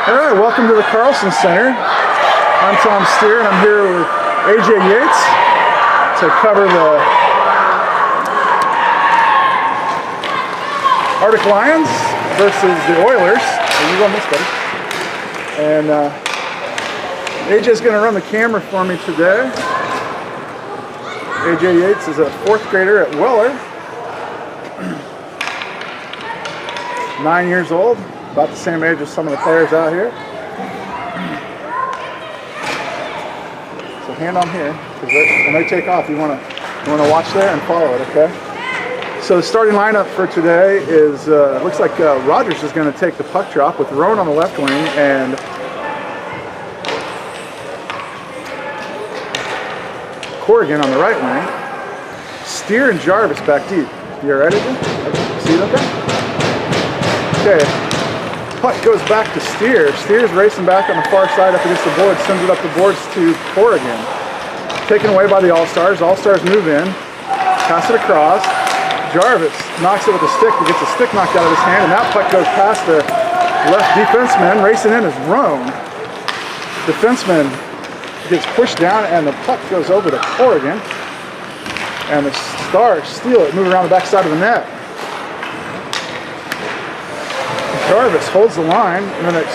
All right, welcome to the Carlson Center. I'm Tom Steer, and I'm here with AJ Yates to cover the Arctic Lions versus the Oilers. You run this, buddy. And AJ's going to run the camera for me today. AJ Yates is a fourth grader at Weller. 9 years old. About the same age as some of the players out here. So hand on here, because when they take off, you want to watch there and follow it, okay? So the starting lineup for today is looks like Rogers is going to take the puck drop with Roan on the left wing and Corrigan on the right wing. Steer and Jarvis back deep. You ready? See it okay? Okay. Puck goes back to Steer. Steer's racing back on the far side up against the boards, sends it up the boards to Corrigan. Taken away by the All-Stars. All-Stars move in, pass it across. Jarvis knocks it with a stick, but gets a stick knocked out of his hand, and that puck goes past the left defenseman. Racing in is Roan. Defenseman gets pushed down, and the puck goes over to Corrigan. And the Stars steal it, move around the back side of the net. Jarvis holds the line, and then it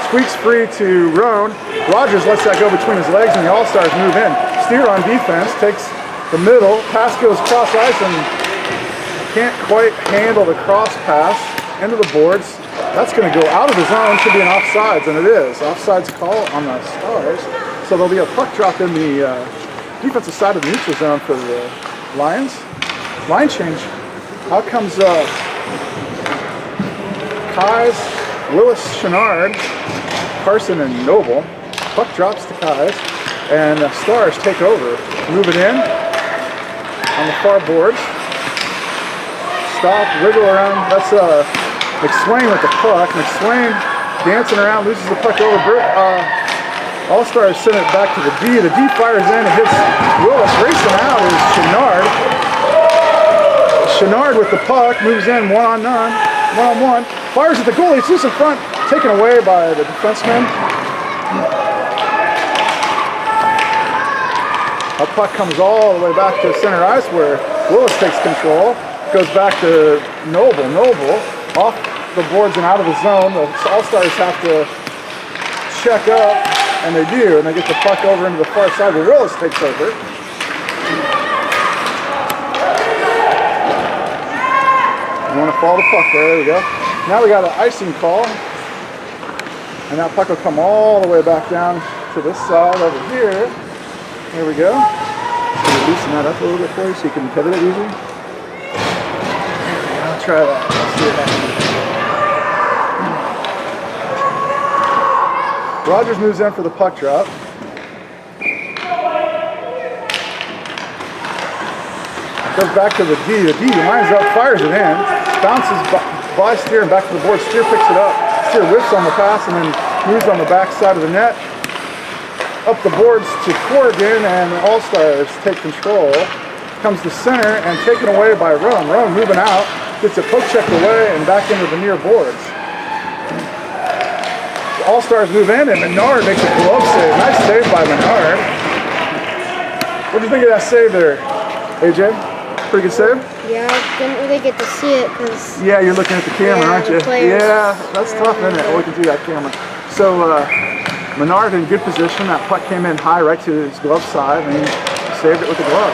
squeaks free to Roan. Rogers lets that go between his legs, and the All-Stars move in. Steer on defense, takes the middle, pass goes cross ice, and can't quite handle the cross pass into the boards. That's going to go out of the zone, should be an offsides, and it is. Offsides call on the Stars. So there'll be a puck drop in the defensive side of the neutral zone for the Lions. Line change. Out comes Kais, Willis, Chenard, Carson, and Noble. Puck drops to Kais, and the Stars take over. Move it in on the far boards. Stop, wriggle around. That's McSwain with the puck. McSwain dancing around, loses the puck over. All-Stars send it back to the D. The D fires in and hits Willis. Racing out is Chenard. Chenard with the puck, moves in one-on-one. Fires at the goalie, it's loose in front, taken away by the defenseman. A puck comes all the way back to center ice where Willis takes control. Goes back to Noble. Noble off the boards and out of the zone. The All-Stars have to check up, and they do, and they get the puck over into the far side where Willis takes over. You want to follow the puck there, we go. Now we got an icing call, and that puck will come all the way back down to this side over here. There we go. Can you loosen that up a little bit for you so you can pivot it easy? I'll try that. Let's see if I can. Rogers moves in for the puck drop. Goes back to the D. The D lines up, fires it in, bounces by Steer and back to the board. Steer picks it up. Steer whips on the pass and then moves on the back side of the net. Up the boards to Corrigan, and the All-Stars take control. Comes to center and taken away by Roan. Roan moving out, gets a poke checked away and back into the near boards. The All-Stars move in, and Menard makes a glove save. Nice save by Menard. What do you think of that save there, AJ? Pretty good save? Yeah, I didn't really get to see it because... Yeah, you're looking at the camera, aren't you? Yeah, that's tough, isn't it? Oh, we can see that camera. So, Menard in good position. That puck came in high right to his glove side, and he saved it with the glove.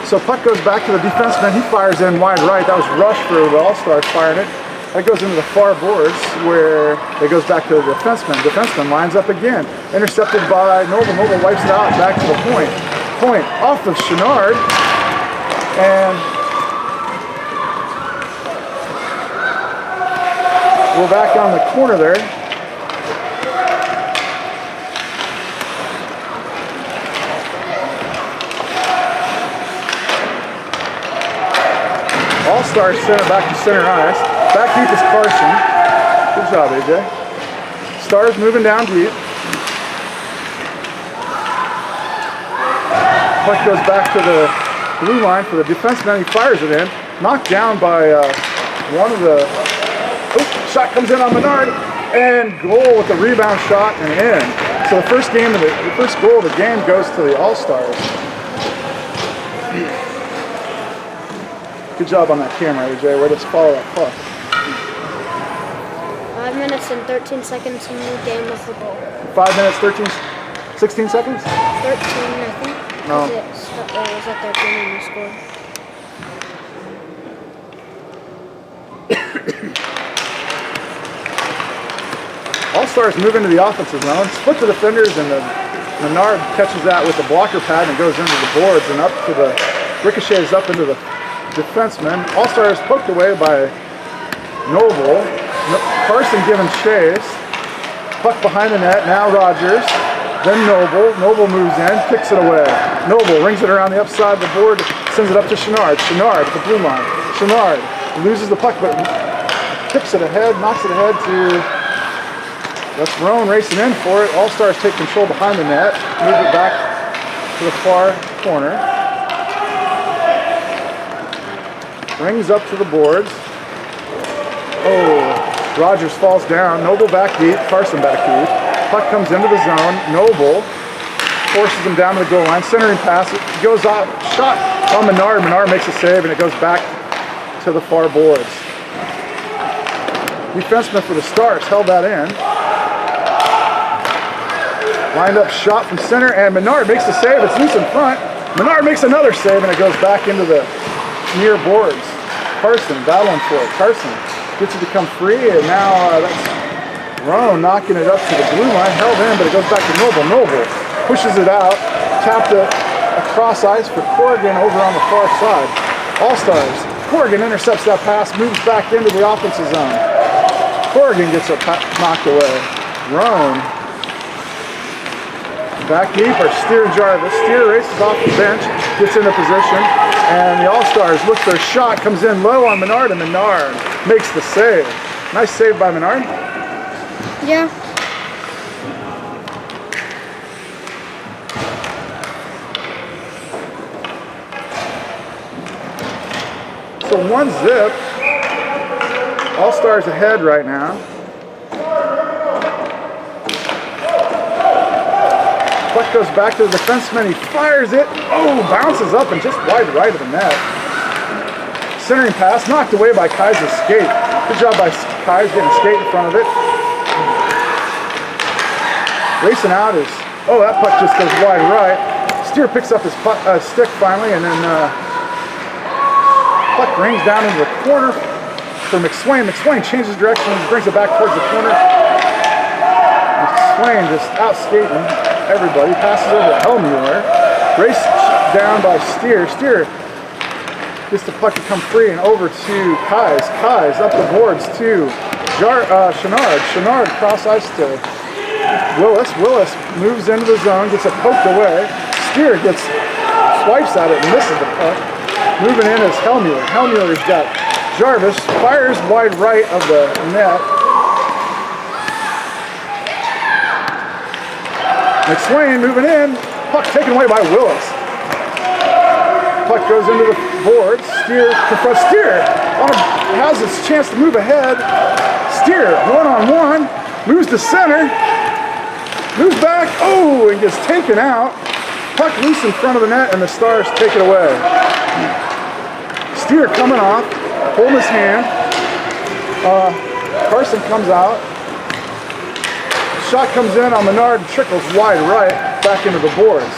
So puck goes back to the defenseman. He fires in wide right. That was rush for the All-Stars firing it. That goes into the far boards where it goes back to the defenseman. Defenseman lines up again. Intercepted by Noble. Noble wipes it out back to the point. Point off of Chenard. And we're back on the corner there. All-Stars send it back to center ice. Back deep is Carson. Good job, AJ. Stars moving down deep. Puck goes back to the blue line for the defenseman. He fires it in. Knocked down by one of the... Shot comes in on Menard. and goal with the rebound shot and in. So the first goal of the game goes to the All-Stars. Good job on that camera, AJ. Way to follow that puck. 5 minutes and 13 seconds in the game of the goal. 5 minutes, 16 seconds? 13, I think. No. It was at 13 when you scored. All-Stars move into the offensive zone, split the defenders, and Menard catches that with the blocker pad and goes into the boards and up to the ricochets up into the defenseman. All-Stars poked away by Noble. Carson giving chase. Puck behind the net. Now Rogers. Then Noble. Noble moves in, kicks it away. Noble rings it around the upside of the board, sends it up to Chenard. Chenard at the blue line. Chenard loses the puck, but kicks it ahead, knocks it ahead to. That's Roan racing in for it. All-Stars take control behind the net, move it back to the far corner. Brings up to the boards. Oh, Rogers falls down. Noble back deep, Carson back deep. Puck comes into the zone. Noble forces him down to the goal line. Centering pass, it goes off, shot on Menard. Menard makes a save and it goes back to the far boards. Defenseman for the Stars held that in. Lined up shot from center, and Menard makes the save. It's loose in front. Menard makes another save, and it goes back into the near boards. Carson battling for it. Carson gets it to come free, and now that's Roan knocking it up to the blue line. Held in, but it goes back to Noble. Noble pushes it out, tapped it across ice for Corrigan over on the far side. All-Stars. Corrigan intercepts that pass, moves back into the offensive zone. Corrigan gets it knocked away. Roan. Back deep are Steer and Jarvis. Steer races off the bench, gets into position, and the All-Stars look their shot, comes in low on Menard, and Menard makes the save. Nice save by Menard. Yeah. So 1-0. All-Stars ahead right now. Puck goes back to the defenseman. He fires it. Oh, bounces up and just wide right of the net. Centering pass knocked away by Kai's skate. Good job by Kai's getting a skate in front of it. Racing out is, oh, that puck just goes wide right. Steer picks up his stick finally, and then puck rings down into the corner for McSwain. McSwain changes direction, brings it back towards the corner. McSwain just out skating everybody, passes over to Hellmuller. Race down by Steer. Steer gets the puck to come free and over to Kais. Kais up the boards to Chenard. Chenard cross ice to Willis. Willis moves into the zone, gets it poked away. Steer swipes at it and misses the puck. Moving in is Hellmuller. Hellmuller's got Jarvis, fires wide right of the net. McSwain moving in, puck taken away by Willis. Puck goes into the boards. Steer confronts Steer. Has his chance to move ahead. Steer, one-on-one, moves to center, moves back, oh, and gets taken out. Puck loose in front of the net, and the Stars take it away. Steer coming off, holding his hand. Carson comes out. Shot comes in on Menard and trickles wide right back into the boards.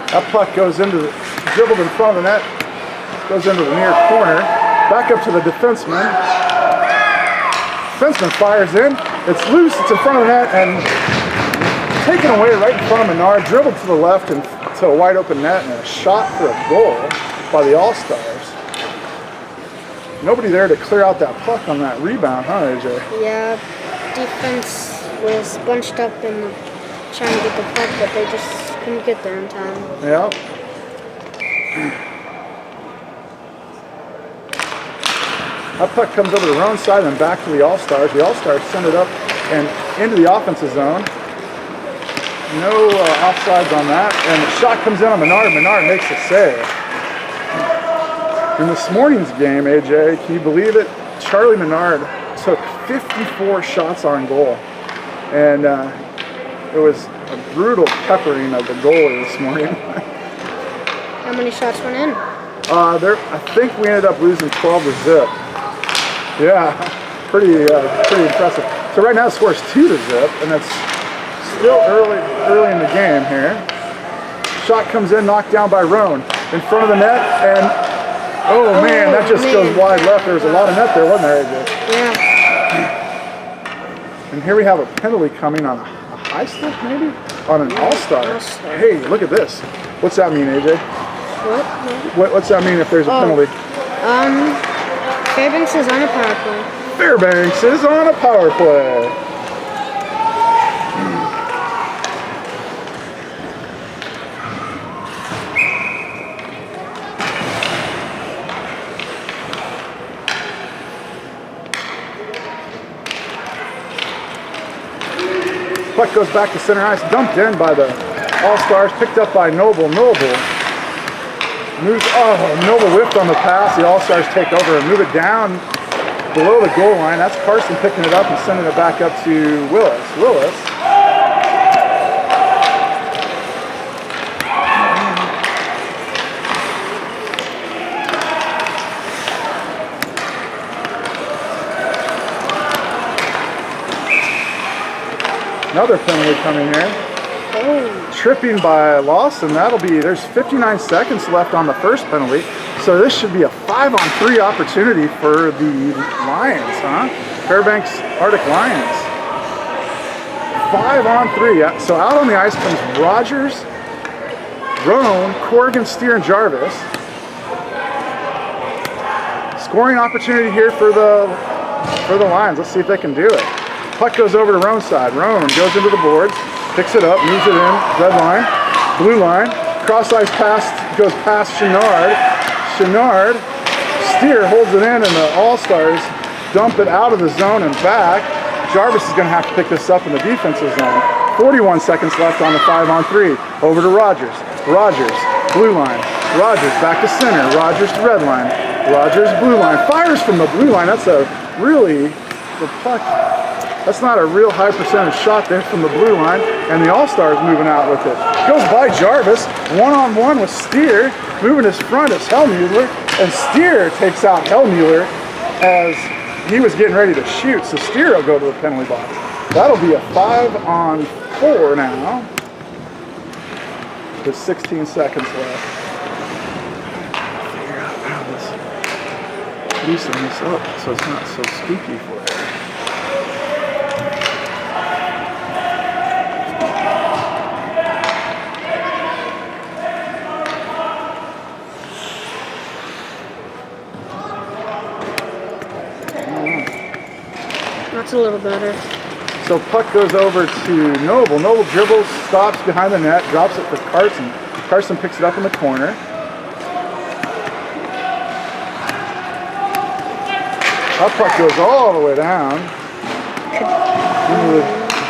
That puck goes into the, dribbled in front of the net, goes into the near corner, back up to the defenseman. Defenseman fires in, it's loose, it's in front of the net, and taken away right in front of Menard, dribbled to the left and to a wide open net, and a shot for a goal by the All-Stars. Nobody there to clear out that puck on that rebound, huh, AJ? Yeah, defense was bunched up and trying to get the puck, but they just couldn't get there in time. Yeah. That puck comes over the wrong side and back to the All-Stars. The All-Stars send it up and into the offensive zone. No offsides on that. And the shot comes in on Menard. Menard makes the save. In this morning's game, AJ, can you believe it? Charlie Menard took 54 shots on goal. And it was a brutal peppering of the goalie this morning. How many shots went in? I think we ended up losing 12 to zip. Yeah, pretty impressive. So right now the score is 2 to zip, and it's still early in the game here. Shot comes in, knocked down by Roan in front of the net, and oh man, that just goes wide left. There was a lot of net there, wasn't there, AJ? Yeah. And here we have a penalty coming on a high stick, maybe? On an all-star. Hey, look at this. What's that mean, AJ? What? What's that mean if there's a penalty? Fairbanks is on a power play. Fairbanks is on a power play. Puck goes back to center ice, dumped in by the All-Stars, picked up by Noble. Noble whiffed on the pass. The All-Stars take over and move it down below the goal line. That's Carson picking it up and sending it back up to Willis. Willis. Another penalty coming here. Tripping by Lawson. There's 59 seconds left on the first penalty. So this should be a 5-on-3 opportunity for the Lions, huh? Fairbanks Arctic Lions. 5-on-3. So out on the ice comes Rogers, Roan, Corrigan, Steer, and Jarvis. Scoring opportunity here for the Lions. Let's see if they can do it. Puck goes over to Roan's side. Roan goes into the boards, picks it up, moves it in, red line, blue line, cross ice pass goes past Chenard. Chenard, Steer holds it in, and the All-Stars dump it out of the zone and back. Jarvis is going to have to pick this up in the defensive zone. 41 seconds left on the 5-on-3. Over to Rogers. Rogers, blue line. Rogers back to center. Rogers to red line. Rogers, blue line. Fires from the blue line. That's the puck. That's not a real high percentage shot there from the blue line, and the All-Stars moving out with it. Goes by Jarvis, one-on-one with Steer, moving his front is Hellmuller, and Steer takes out Hellmuller as he was getting ready to shoot, so Steer will go to the penalty box. That'll be a 5-on-4 now, with 16 seconds left. Figure out how this, loosen this up so it's not so spooky for us. That's a little better. So puck goes over to Noble. Noble dribbles, stops behind the net, drops it for Carson. Carson picks it up in the corner. That puck goes all the way down into the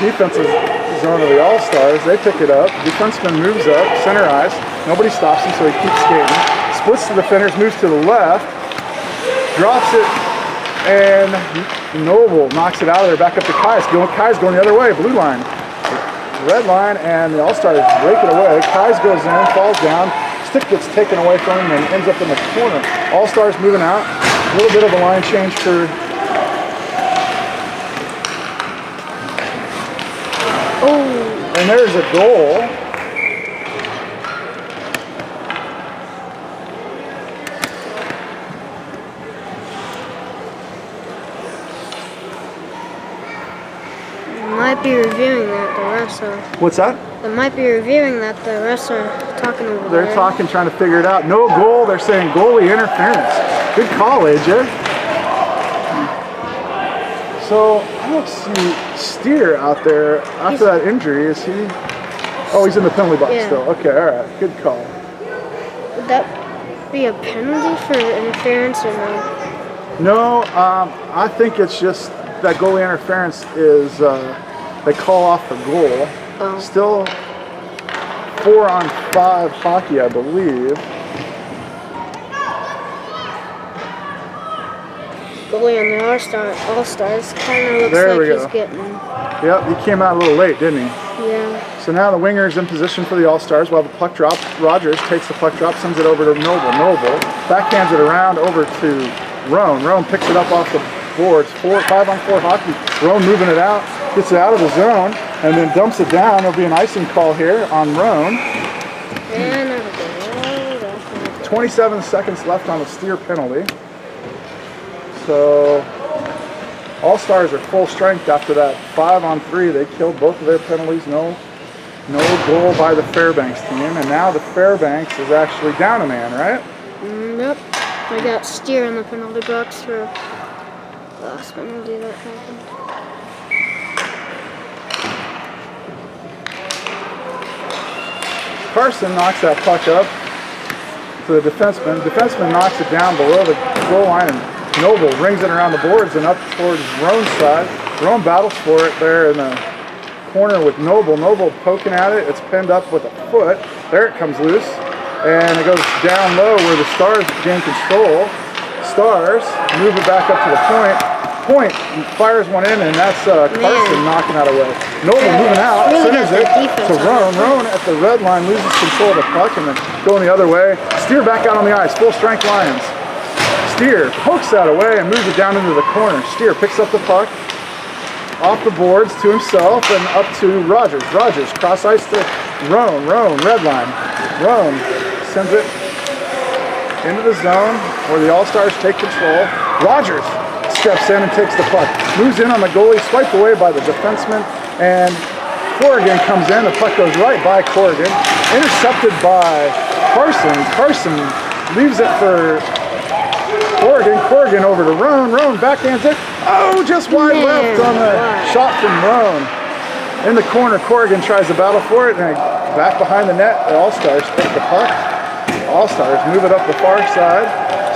defensive zone of the All-Stars. They pick it up. Defenseman moves up, center ice. Nobody stops him, so he keeps skating. Splits the defenders, moves to the left, drops it, and Noble knocks it out of there, back up to Kai's. Kai's going the other way, blue line. Red line, and the All-Stars break it away. Kai's goes in, falls down. Stick gets taken away from him and ends up in the corner. All-Stars moving out. A little bit of a line change for... Oh! And there's a goal. Might be reviewing that, the refs are. What's that? They might be reviewing that, the refs are talking over there. They're talking, trying to figure it out. No goal, they're saying goalie interference. Good call, AJ. So, I don't see Steer out there after that injury, is he? Oh, he's in the penalty box still. Okay, all right, good call. Would that be a penalty for interference or no? No, I think it's just that goalie interference is, they call off the goal. Oh. Still 4-on-5 hockey, I believe. goalie on the All-Stars kind of looks There we like he's go. getting. Yep, he came out a little late, didn't he? Yeah. So now the winger is in position for the All-Stars while the puck drop. Rogers takes the puck drop, sends it over to Noble. Noble backhands it around over to Roan. Roan picks it up off the boards. 5-on-4 hockey. Roan moving it out, gets it out of the zone, and then dumps it down. There'll be an icing call here on Roan. And that'll go. 27 seconds left on the Steer penalty. So All-Stars are full strength after that 5-on-3. They killed both of their penalties. No goal by the Fairbanks team. And now the Fairbanks is actually down a man, right? Nope. I got Steer in the penalty box for last penalty that happened. Carson knocks that puck up to the defenseman. Defenseman knocks it down below the goal line, and Noble rings it around the boards and up towards Roan's side. Roan battles for it there in the corner with Noble. Noble poking at it. It's pinned up with a foot. There it comes loose. And it goes down low where the Stars gain control. Stars move it back up to the point. Point fires one in, and that's Carson knocking that away. Noble moving out, Really centers got it the defense to on Roan. it. Roan at the red line loses control of the puck and then going the other way. Steer back out on the ice, full strength Lions. Steer pokes that away and moves it down into the corner. Steer picks up the puck off the boards to himself and up to Rogers. Rogers cross ice to Roan. Roan, red line. Roan sends it into the zone where the All-Stars take control. Rogers steps in and takes the puck. Moves in on the goalie, swiped away by the defenseman, and Corrigan comes in. The puck goes right by Corrigan. Intercepted by Carson. Carson leaves it for Corrigan. Corrigan over to Roan. Roan backhands it. Oh, just wide left on the shot from Roan. In the corner, Corrigan tries to battle for it, and back behind the net, the All-Stars take the puck. All-Stars move it up the far side,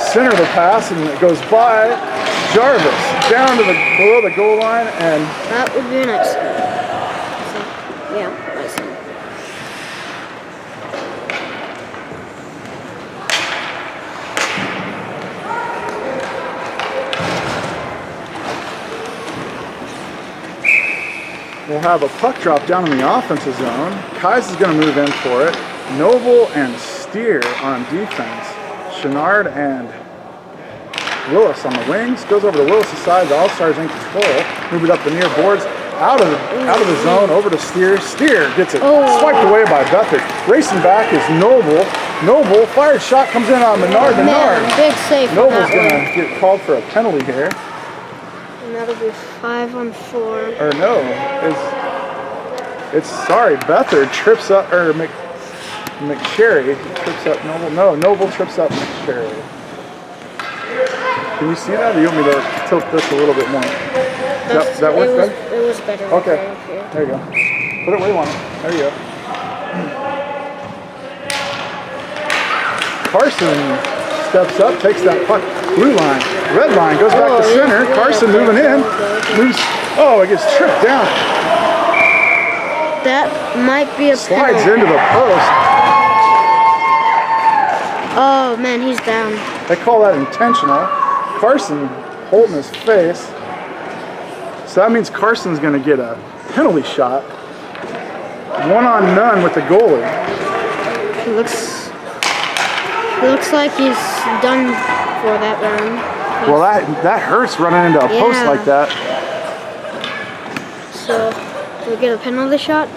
center the pass, and it goes by Jarvis down to below the goal line, and That would be an icing. So, yeah, icing. we'll have a puck drop down in the offensive zone. Kais is going to move in for it. Noble and Steer on defense. Chenard and Willis on the wings. Goes over to Willis' side. The All-Stars in control. Move it up the near boards. Out of the zone. Over to Steer. Steer gets it swiped away by Beathard. Racing back is Noble. Noble fired shot comes in on Menard. Menard. Man, big save for Noble's that going one. to get called for a penalty here. And that'll be 5-on-4. Or no, it's sorry, Beathard trips up, or McSherry trips up Noble. No, Noble trips up McSherry. Can you see that? Or you want me to tilt this a little bit more? That work good? It was better. Okay, right up here. there you go. Put it where you want it. There you go. Carson steps up, takes that puck, blue line, red line, goes back to center. Carson moving in, moves. Oh, it gets tripped down. That might be a Slides penalty. into the post. Oh man, he's down. They call that intentional. Carson holding his face. So that means Carson's going to get a penalty shot. 1-on-none with the goalie. He looks like he's done for that round. Well, that hurts running into a post Yeah. like that. So we'll get a penalty shot.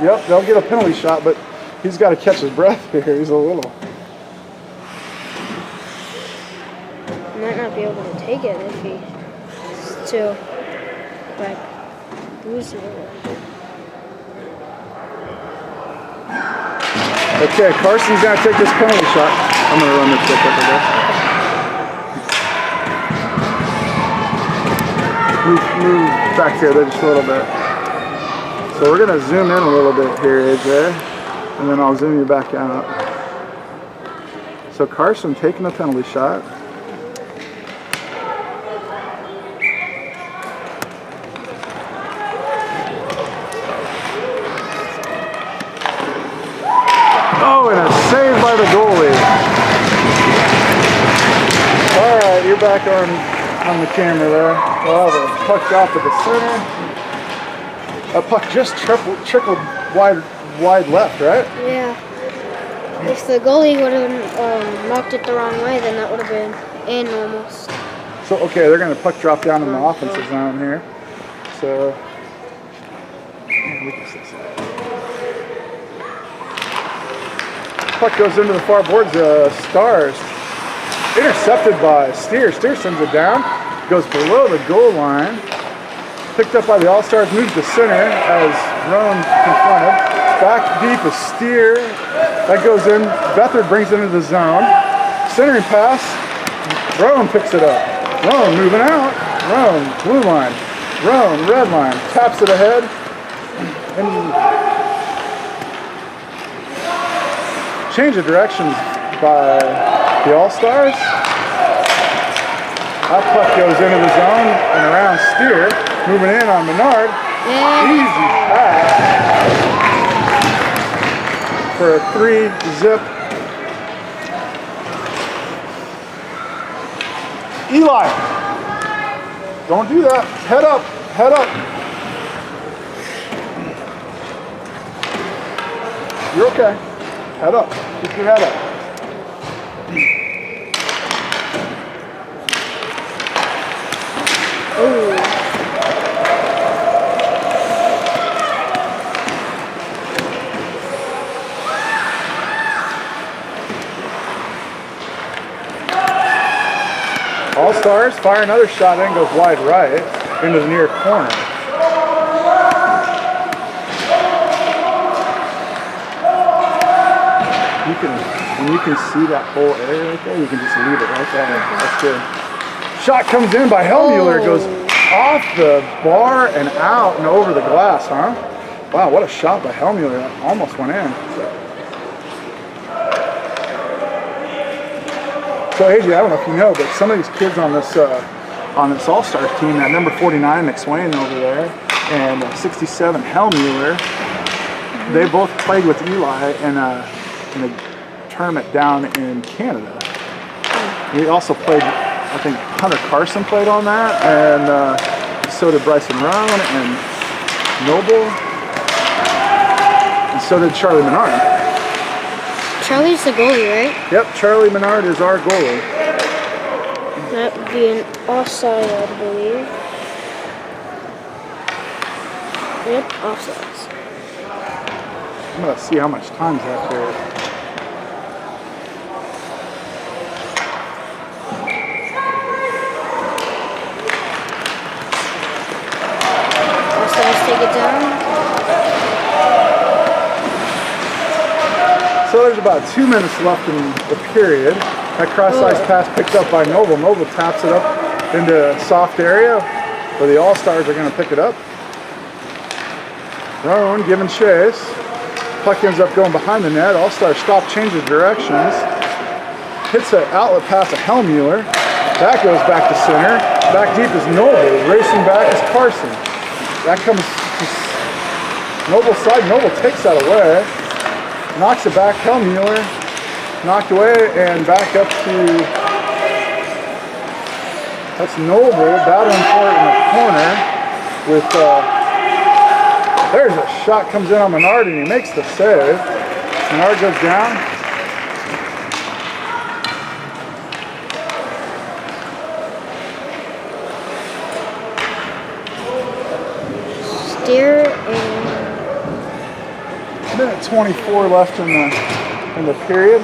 Yep, they'll get a penalty shot, but he's got to catch his breath here. He's a little. Might not be able to take it if he's too like lose it. Okay, Carson's going to take this penalty shot. I'm going to run this quick over there. Move back here there just a little bit. So we're going to zoom in a little bit here, AJ, and then I'll zoom you back out. So Carson taking the penalty shot. Oh, and a save by the goalie. All right, you're back on on the camera there. Well, the puck dropped at the center. That puck just trickled wide left, right? Yeah. If the goalie would have knocked it the wrong way, then that would have been in almost. So, okay, they're going to puck drop down in the offensive zone here. So, puck goes into the far boards. Stars intercepted by Steer. Steer sends it down, goes below the goal line. Picked up by the All-Stars, moves to center as Roan confronted. Back deep is Steer. That goes in. Beathard brings it into the zone. Centering pass. Roan picks it up. Roan moving out. Roan, blue line. Roan, red line. Taps it ahead. And change of directions by the All-Stars. That puck goes into the zone and around Steer. Moving in on Menard. Easy pass for a 3-zip. Eli, don't do that. Head up, head up. You're okay. Head up. Keep your head up. Ooh. All-Stars fire another shot in, goes wide right into the near corner. When you can see that whole area right there, you can just leave it right there. That's good. Shot comes in by Hellmuller, goes off the bar and out and over the glass, huh? Wow, what a shot by Hellmuller. That almost went in. So AJ, I don't know if you know, but some of these kids on this All-Stars team, that number 49 McSwain over there, and 67 Hellmuller, they both played with Eli in a tournament down in Canada. He also played, I think Hunter Carson played on that, and so did Bryson Roan and Noble, and so did Charlie Menard. Charlie's the goalie, right? Yep, Charlie Menard is our goalie. That would be an offside, I believe. Yep, offsides. I'm gonna see how much time's left here. Offsides, take it down. So there's about 2 minutes left in the period. That cross-ice pass picked up by Noble. Noble taps it up into a soft area where the All-Stars are going to pick it up. Roan giving chase. Puck ends up going behind the net. All-Stars stop, changes directions. Hits an outlet pass to Hellmuller. That goes back to center. Back deep is Noble. Racing back is Carson. That comes to Noble's side. Noble takes that away. Knocks it back. Hellmuller knocked away and back up to, that's Noble battling for it in the corner with, there's a shot comes in on Menard and he makes the save. Menard goes down. Steer and Minute 24 left in the period.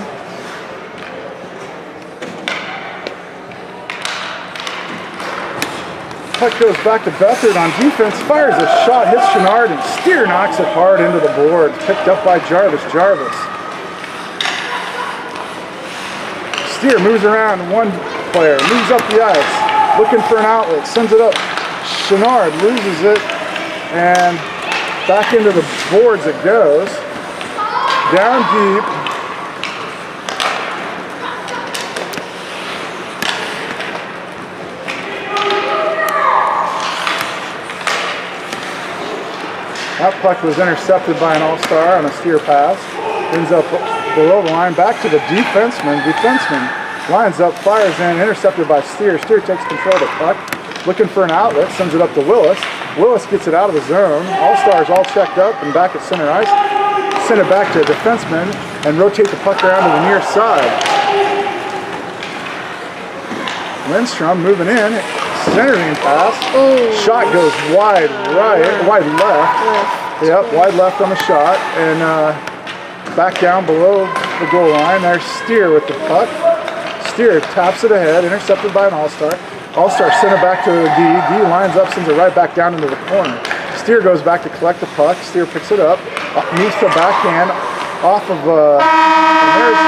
Puck goes back to Beathard on defense, fires a shot, hits Chenard, and Steer knocks it hard into the board. Picked up by Jarvis. Steer moves around one player, moves up the ice, looking for an outlet, sends it up. Chenard loses it, and back into the boards it goes. Down deep. That puck was intercepted by an All-Star on a Steer pass. Ends up below the line, back to the defenseman. lines up, fires in, intercepted by Steer. Steer takes control of the puck, looking for an outlet, sends it up to Willis. Willis gets it out of the zone. All-Stars all checked up and back at center ice. Send it back to a defenseman and rotate the puck around to the near side. Lindstrom moving in, centering pass. Shot goes wide right, wide left. Yep, wide left on the shot, and back down below the goal line. There's Steer with the puck. Steer taps it ahead, intercepted by an All-Star. All-Star sent it back to the D. D lines up, sends it right back down into the corner. Steer goes back to collect the puck. Steer picks it up, moves to backhand off of, and there's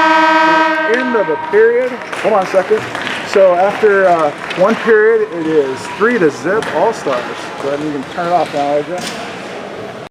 the end of the period. Hold on a second. So after one period, it is 3-0 All-Stars. Go ahead and you can turn it off now, AJ.